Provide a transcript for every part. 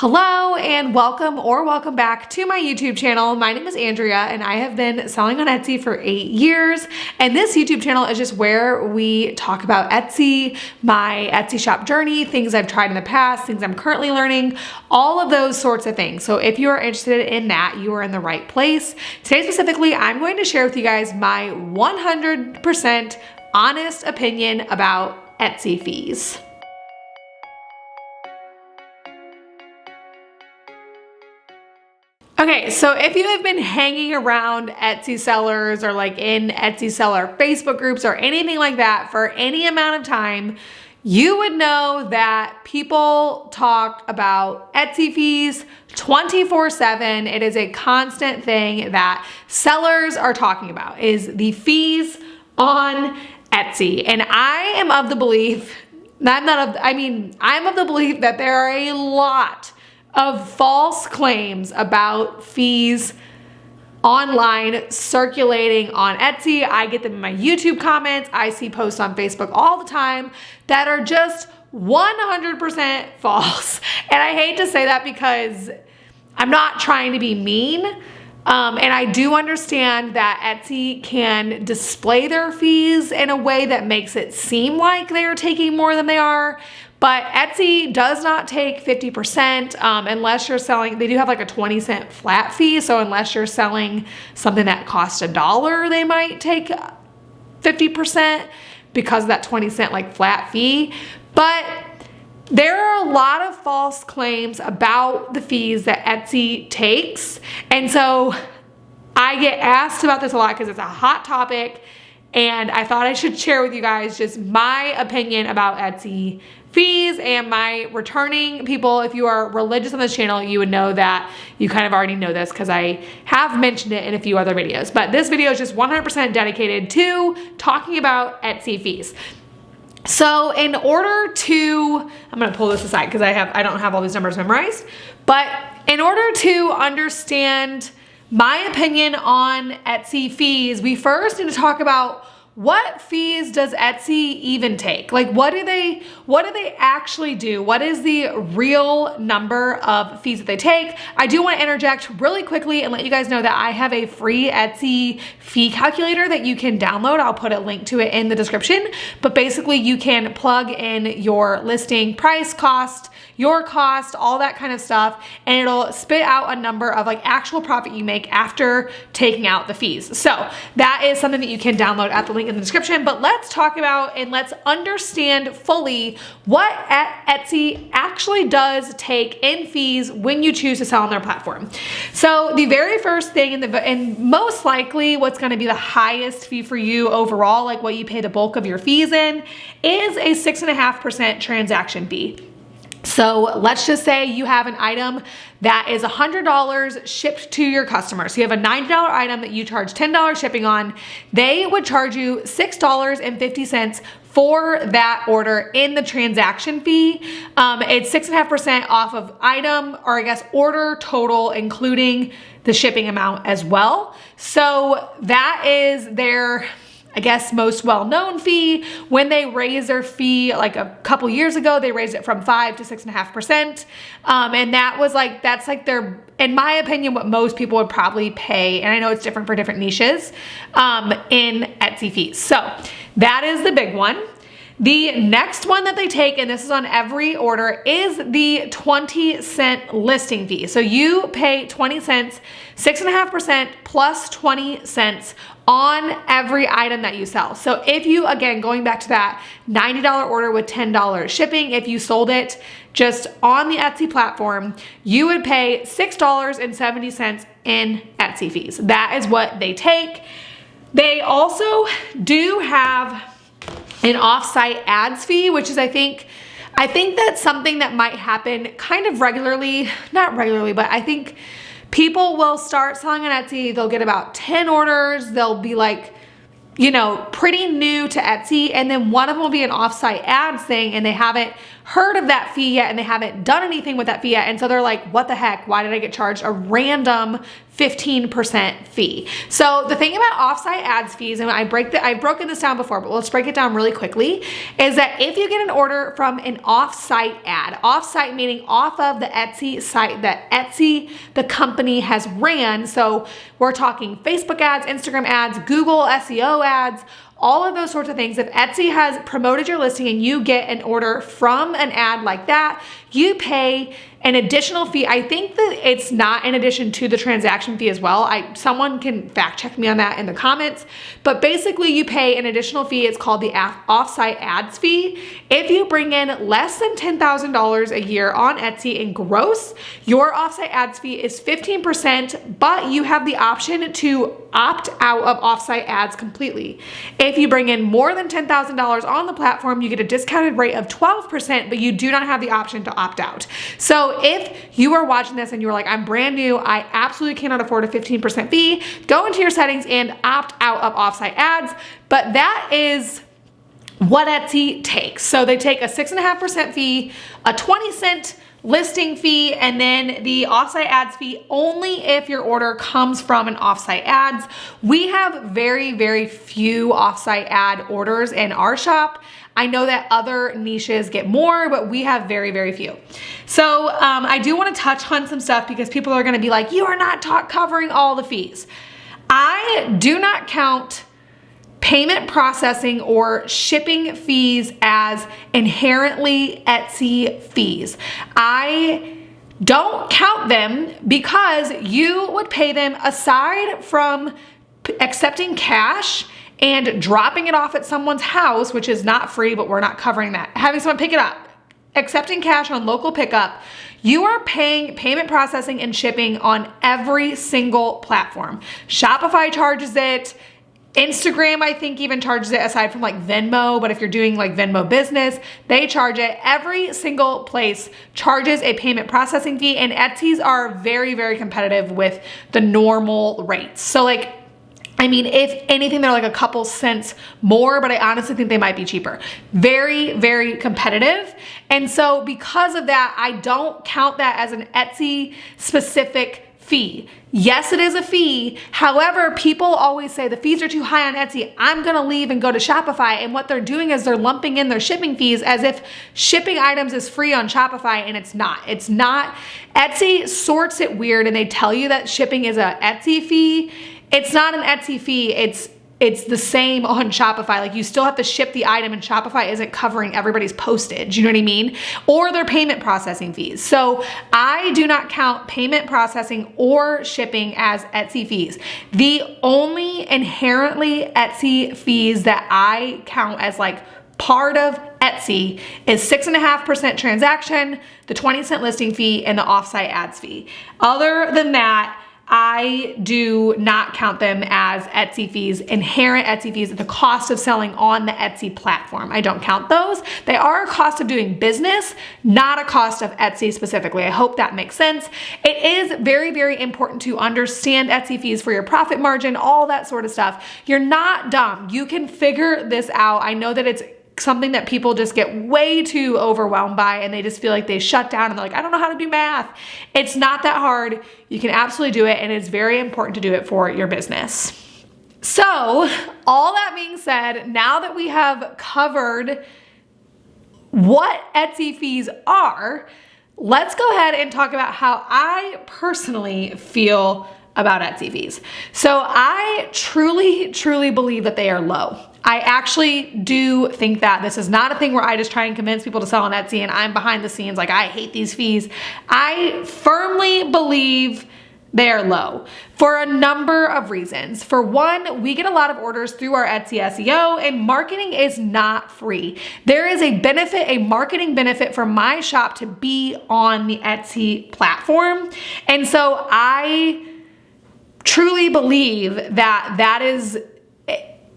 Hello and welcome back to my YouTube channel. My name is Andrea and I have been selling on Etsy for 8 years. And this YouTube channel is just where we talk about Etsy, my Etsy shop journey, things I've tried in the past, things I'm currently learning, all of those sorts of things. So if you are interested in that, you are in the right place. Today specifically, I'm going to share with you guys my 100% honest opinion about Etsy fees. Okay, so if you have been hanging around Etsy sellers or like in Etsy seller Facebook groups or anything like that for any amount of time, you would know that people talk about Etsy fees 24/7. It is a constant thing that sellers are talking about, is the fees on Etsy. And I am of the belief, I'm of the belief that there are a lot of false claims about fees online circulating on Etsy. I get them in my YouTube comments. I see posts on Facebook all the time that are just 100% false. And I hate to say that because I'm not trying to be mean. And I do understand that Etsy can display their fees in a way that makes it seem like they're taking more than they are. But Etsy does not take 50% unless you're selling, they do have like a 20-cent flat fee. So unless you're selling something that costs $1, they might take 50% because of that 20-cent like flat fee. But there are a lot of false claims about the fees that Etsy takes. And so I get asked about this a lot because it's a hot topic. And I thought I should share with you guys just my opinion about Etsy fees and my returning people. If you are religious on this channel, you would know that you kind of already know this because I have mentioned it in a few other videos. But this video is just 100% dedicated to talking about Etsy fees. So in order to, I'm gonna pull this aside because I don't have all these numbers memorized, but in order to understand my opinion on Etsy fees, we first need to talk about what fees does Etsy even take? Like what do they actually do? What is the real number of fees that they take? I do want to interject really quickly and let you guys know that I have a free Etsy fee calculator that you can download. I'll put a link to it in the description, but basically you can plug in your listing price, cost, your cost, all that kind of stuff, and it'll spit out a number of like actual profit you make after taking out the fees. So that is something that you can download at the link in the description. But let's talk about and let's understand fully what Etsy actually does take in fees when you choose to sell on their platform. So the very first thing and most likely what's going to be the highest fee for you overall, like what you pay the bulk of your fees in, is a 6.5% transaction fee. So let's just say you have an item that is $100 shipped to your customer. So you have a $90 item that you charge $10 shipping on. They would charge you $6.50 for that order in the transaction fee. It's 6.5% off of item, or I guess order total, including the shipping amount as well. So that is their, I guess, most well-known fee. When they raised their fee like a couple years ago, they raised it from 5 to 6.5%. And that was like, that's like their, in my opinion, what most people would probably pay. And I know it's different for different niches in Etsy fees. So that is the big one. The next one that they take, and this is on every order, is the 20-cent listing fee. So you pay 20 cents, 6.5% plus 20 cents on every item that you sell. So if you, again, going back to that $90 order with $10 shipping, if you sold it just on the Etsy platform, you would pay $6.70 in Etsy fees. That is what they take. They also do have an offsite ads fee, which is I think that's something that might happen kind of regularly, not regularly, but I think people will start selling on Etsy. They'll get about 10 orders. They'll be like, you know, pretty new to Etsy. And then one of them will be an offsite ads thing and they haven't heard of that fee yet and they haven't done anything with that fee yet. And so they're like, what the heck? Why did I get charged a random 15% fee? So the thing about offsite ads fees, and I've broken this down before, but let's break it down really quickly, is that if you get an order from an offsite ad, offsite meaning off of the Etsy site that Etsy, the company, has ran. So we're talking Facebook ads, Instagram ads, Google SEO ads, all of those sorts of things. If Etsy has promoted your listing and you get an order from an ad like that, you pay an additional fee. I think that it's not in addition to the transaction fee as well. Someone can fact check me on that in the comments, but basically you pay an additional fee. It's called the offsite ads fee. If you bring in less than $10,000 a year on Etsy in gross, your offsite ads fee is 15%, but you have the option to opt out of offsite ads completely. If you bring in more than $10,000 on the platform, you get a discounted rate of 12%, but you do not have the option to opt out. So if you are watching this and you're like, I'm brand new, I absolutely cannot afford a 15% fee, go into your settings and opt out of offsite ads. But that is what Etsy takes. So they take a 6.5% fee, a 20-cent listing fee, and then the offsite ads fee only if your order comes from an offsite ads. We have very, very few offsite ad orders in our shop. I know that other niches get more, but we have very, very few. So I do want to touch on some stuff because people are going to be like, you are not covering all the fees. I do not count payment processing or shipping fees as inherently Etsy fees. I don't count them because you would pay them aside from accepting cash and dropping it off at someone's house, which is not free, but we're not covering that. Having someone pick it up, accepting cash on local pickup, you are paying payment processing and shipping on every single platform. Shopify charges it. Instagram, I think, even charges it aside from like Venmo, but if you're doing like Venmo business, they charge it. Every single place charges a payment processing fee, and Etsy's are very, very competitive with the normal rates. So like, I mean, if anything, they're like a couple cents more, but I honestly think they might be cheaper. Very, very competitive. And so because of that, I don't count that as an Etsy specific fee. Yes, it is a fee. However, people always say the fees are too high on Etsy. I'm going to leave and go to Shopify. And what they're doing is they're lumping in their shipping fees as if shipping items is free on Shopify, and it's not. It's not. Etsy sorts it weird and they tell you that shipping is a Etsy fee. It's not an Etsy fee. It's the same on Shopify. Like, you still have to ship the item and Shopify isn't covering everybody's postage. You know what I mean? Or their payment processing fees. So I do not count payment processing or shipping as Etsy fees. The only inherently Etsy fees that I count as like part of Etsy is 6.5% transaction, the 20-cent listing fee, and the offsite ads fee. Other than that, I do not count them as Etsy fees, inherent Etsy fees at the cost of selling on the Etsy platform. I don't count those. They are a cost of doing business, not a cost of Etsy specifically. I hope that makes sense. It is very, very important to understand Etsy fees for your profit margin, all that sort of stuff. You're not dumb. You can figure this out. I know that it's something that people just get way too overwhelmed by, and they just feel like they shut down and they're like, I don't know how to do math. It's not that hard. You can absolutely do it, and it's very important to do it for your business. So all that being said, now that we have covered what Etsy fees are, let's go ahead and talk about how I personally feel about Etsy fees. So I truly, truly believe that they are low. I actually do think that this is not a thing where I just try and convince people to sell on Etsy and I'm behind the scenes like, I hate these fees. I firmly believe they are low for a number of reasons. For one, we get a lot of orders through our Etsy SEO, and marketing is not free. There is a benefit, a marketing benefit for my shop to be on the Etsy platform. And so I truly believe that that is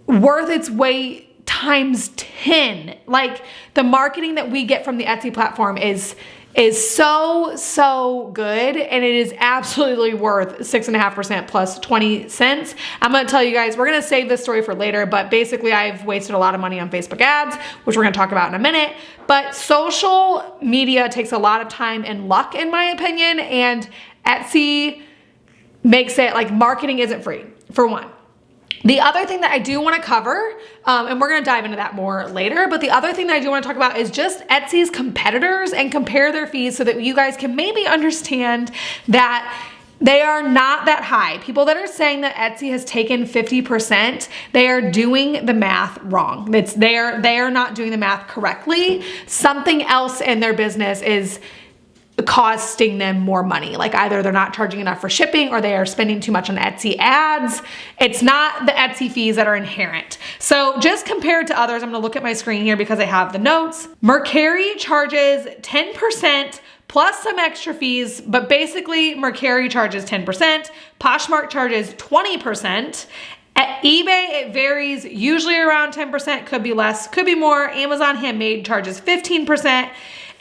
worth its weight times 10. Like, the marketing that we get from the Etsy platform is is so good, and it is absolutely worth 6.5% plus 20 cents. I'm gonna tell you guys, we're gonna save this story for later, but basically I've wasted a lot of money on Facebook ads, which we're gonna talk about in a minute. But social media takes a lot of time and luck, in my opinion, and Etsy makes it like marketing isn't free, for one. The other thing that I do want to cover, and we're going to dive into that more later, but the other thing that I do want to talk about is just Etsy's competitors and compare their fees so that you guys can maybe understand that they are not that high. People that are saying that Etsy has taken 50%, they are doing the math wrong. They are not doing the math correctly. Something else in their business is costing them more money. Like either they're not charging enough for shipping or they are spending too much on Etsy ads. It's not the Etsy fees that are inherent. So just compared to others, I'm gonna look at my screen here because I have the notes. Mercari charges 10% plus some extra fees, but basically Mercari charges 10%, Poshmark charges 20%. At eBay, it varies, usually around 10%, could be less, could be more. Amazon Handmade charges 15%.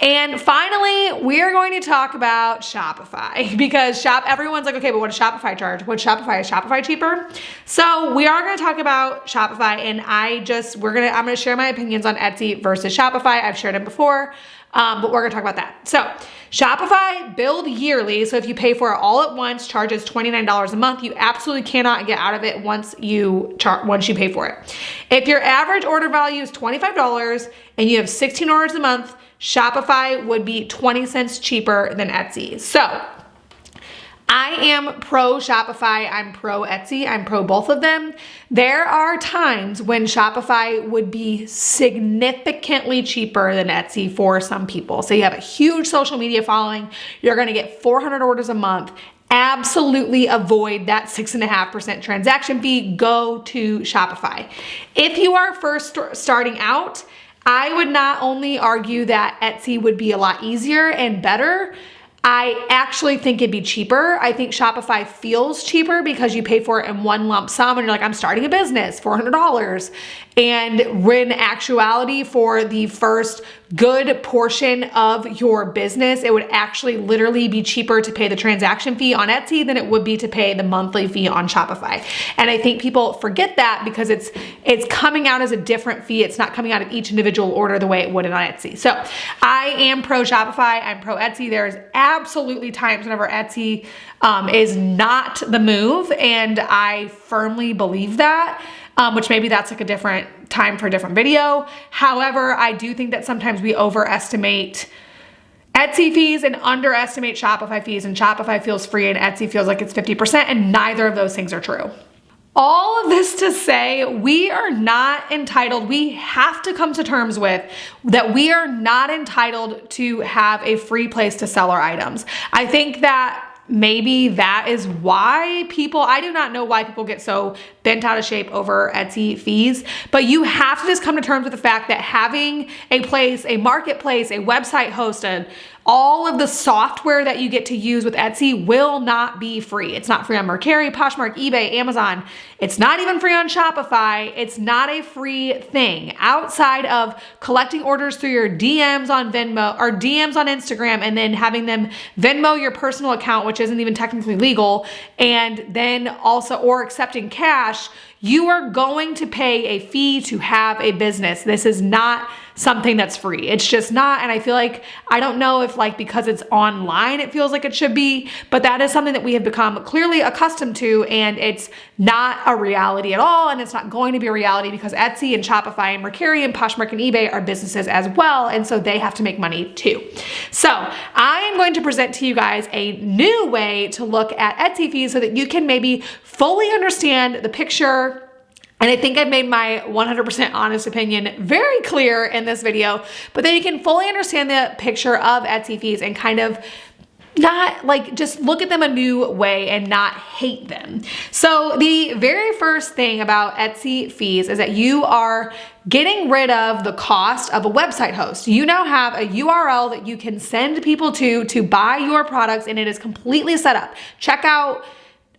And finally, we are going to talk about Shopify because everyone's like, okay, but what does Shopify charge? Is Shopify cheaper? So we are going to talk about Shopify, and I'm going to share my opinions on Etsy versus Shopify. I've shared them before, but we're going to talk about that. So Shopify billed yearly. So if you pay for it all at once, charges $29 a month. You absolutely cannot get out of it once you pay for it. If your average order value is $25 and you have 16 orders a month, Shopify would be 20 cents cheaper than Etsy. So I am pro Shopify, I'm pro Etsy, I'm pro both of them. There are times when Shopify would be significantly cheaper than Etsy for some people. So you have a huge social media following, you're gonna get 400 orders a month. Absolutely avoid that 6.5% transaction fee, go to Shopify. If you are first starting out, I would not only argue that Etsy would be a lot easier and better, I actually think it'd be cheaper. I think Shopify feels cheaper because you pay for it in one lump sum and you're like, I'm starting a business, $400. And in actuality, for the first good portion of your business, it would actually literally be cheaper to pay the transaction fee on Etsy than it would be to pay the monthly fee on Shopify. And I think people forget that because it's coming out as a different fee. It's not coming out of each individual order the way it would on Etsy. So I am pro Shopify, I'm pro Etsy. There's absolutely times whenever Etsy is not the move, and I firmly believe that. Which maybe that's like a different time for a different video. However, I do think that sometimes we overestimate Etsy fees and underestimate Shopify fees, and Shopify feels free and Etsy feels like it's 50%, and neither of those things are true. All of this to say, we are not entitled, we have to come to terms with that we are not entitled to have a free place to sell our items. I think that maybe that is why I do not know why people get so bent out of shape over Etsy fees, but you have to just come to terms with the fact that having a place, a marketplace, a website hosted, all of the software that you get to use with Etsy will not be free. It's not free on Mercari, Poshmark, eBay, Amazon. It's not even free on Shopify. It's not a free thing outside of collecting orders through your DMs on Venmo or DMs on Instagram and then having them Venmo your personal account, which isn't even technically legal, and then also, or accepting cash. You are going to pay a fee to have a business. This is not something that's free. It's just not. And I feel like, I don't know if because it's online, it feels like it should be, but that is something that we have become clearly accustomed to, and it's not a reality at all. And it's not going to be a reality because Etsy and Shopify and Mercari and Poshmark and eBay are businesses as well. And so they have to make money too. So I am going to present to you guys a new way to look at Etsy fees so that you can maybe fully understand the picture. And I think I've made my 100% honest opinion very clear in this video, but then you can fully understand the picture of Etsy fees and kind of not just look at them a new way and not hate them. So the very first thing about Etsy fees is that you are getting rid of the cost of a website host. You now have a URL that you can send people to buy your products, and it is completely set up. Check out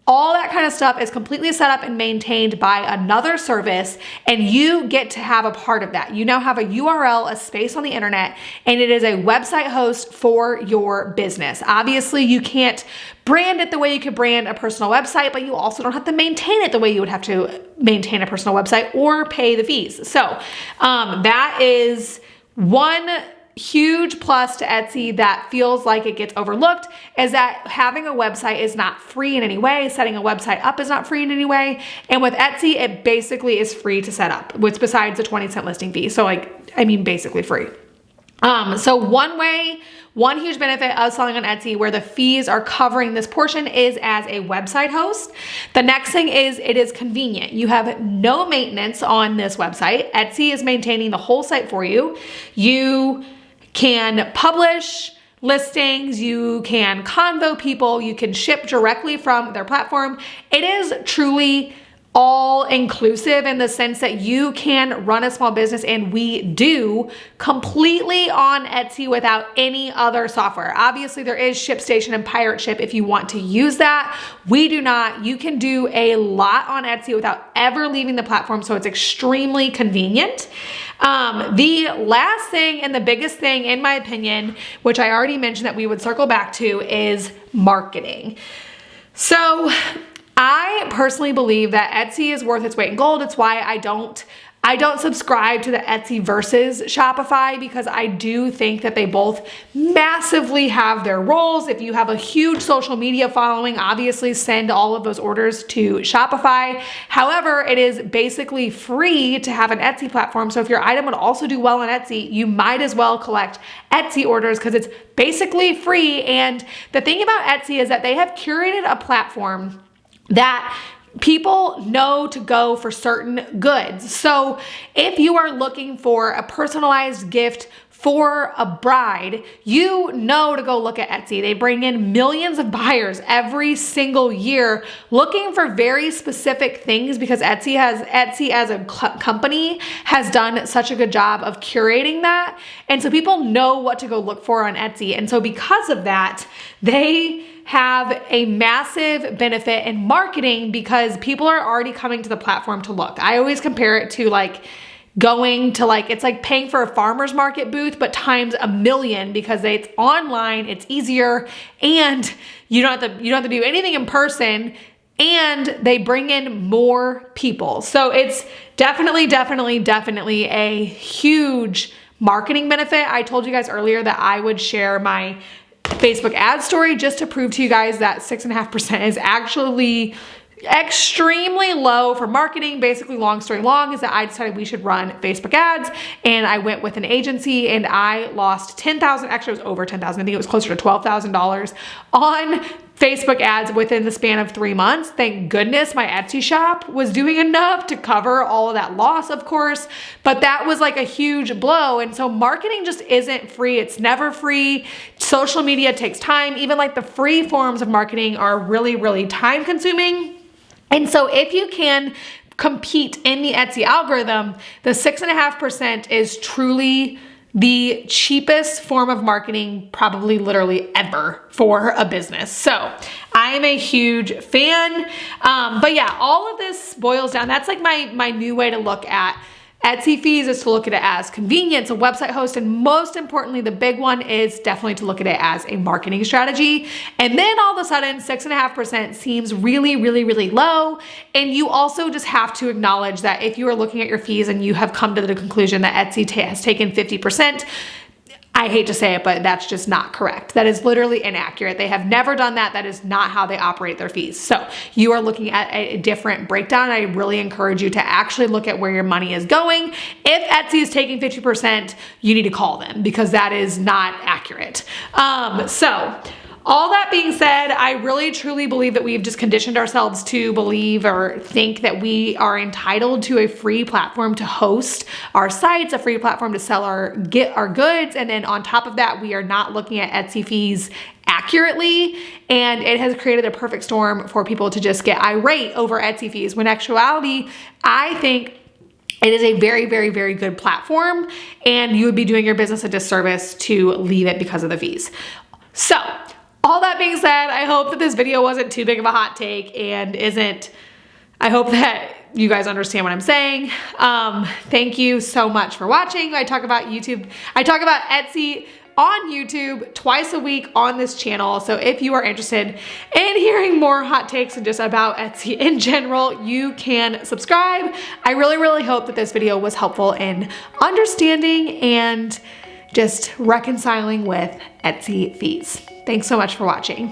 All that kind of stuff is completely set up and maintained by another service, and you get to have a part of that. You now have a URL, a space on the internet, and it is a website host for your business. Obviously, you can't brand it the way you could brand a personal website, but you also don't have to maintain it the way you would have to maintain a personal website or pay the fees. So that is one huge plus to Etsy that feels like it gets overlooked, is that having a website is not free in any way. Setting a website up is not free in any way. And with Etsy, it basically is free to set up, which besides the 20-cent listing fee. So basically free. So one huge benefit of selling on Etsy where the fees are covering this portion is as a website host. The next thing is it is convenient. You have no maintenance on this website. Etsy is maintaining the whole site for you. You can publish listings, you can convo people, you can ship directly from their platform. It is truly all inclusive in the sense that you can run a small business, and we do, completely on Etsy without any other software. Obviously, there is ShipStation and Pirate Ship if you want to use that. We do not. You can do a lot on Etsy without ever leaving the platform, so it's extremely convenient. The last thing and the biggest thing, in my opinion, which I already mentioned that we would circle back to, is marketing. So I personally believe that Etsy is worth its weight in gold. It's why I don't subscribe to the Etsy versus Shopify, because I do think that they both massively have their roles. If you have a huge social media following, obviously send all of those orders to Shopify. However, it is basically free to have an Etsy platform. So if your item would also do well on Etsy, you might as well collect Etsy orders because it's basically free. And the thing about Etsy is that they have curated a platform that people know to go for certain goods. So if you are looking for a personalized gift for a bride, you know to go look at Etsy. They bring in millions of buyers every single year looking for very specific things because Etsy as a company has done such a good job of curating that. And so people know what to go look for on Etsy. And so because of that, they have a massive benefit in marketing because people are already coming to the platform to look. I always compare it to going to it's like paying for a farmer's market booth, but times 1,000,000 because it's online, it's easier, and you don't have to do anything in person, and they bring in more people. So it's definitely a huge marketing benefit. I told you guys earlier that I would share my Facebook ad story just to prove to you guys that 6.5% is actually extremely low for marketing. Basically, long story long is that I decided we should run Facebook ads, and I went with an agency, and I lost $10,000. Actually, it was over $10,000. I think it was closer to $12,000 on Facebook ads within the span of 3 months. Thank goodness my Etsy shop was doing enough to cover all of that loss, of course, but that was a huge blow. And so marketing just isn't free. It's never free. Social media takes time. Even the free forms of marketing are really, really time consuming. And so if you can compete in the Etsy algorithm, the 6.5% is truly the cheapest form of marketing probably literally ever for a business. So I'm a huge fan. But yeah, all of this boils down. That's my new way to look at Etsy fees, is to look at it as convenience, a website host, and most importantly, the big one is definitely to look at it as a marketing strategy. And then all of a sudden, 6.5% seems really, really, really low. And you also just have to acknowledge that if you are looking at your fees and you have come to the conclusion that Etsy has taken 50%, I hate to say it, but that's just not correct. That is literally inaccurate. They have never done that. That is not how they operate their fees. So you are looking at a different breakdown. I really encourage you to actually look at where your money is going. If Etsy is taking 50%, you need to call them because that is not accurate. So all that being said, I really truly believe that we've just conditioned ourselves to believe or think that we are entitled to a free platform to host our sites, a free platform to sell our goods. And then on top of that, we are not looking at Etsy fees accurately. And it has created a perfect storm for people to just get irate over Etsy fees. When in actuality, I think it is a very, very, very good platform, and you would be doing your business a disservice to leave it because of the fees. So all that being said, I hope that this video wasn't too big of a hot take and I hope that you guys understand what I'm saying. Thank you so much for watching. I talk about Etsy on YouTube twice a week on this channel. So if you are interested in hearing more hot takes and just about Etsy in general, you can subscribe. I really, really hope that this video was helpful in understanding and just reconciling with Etsy fees. Thanks so much for watching.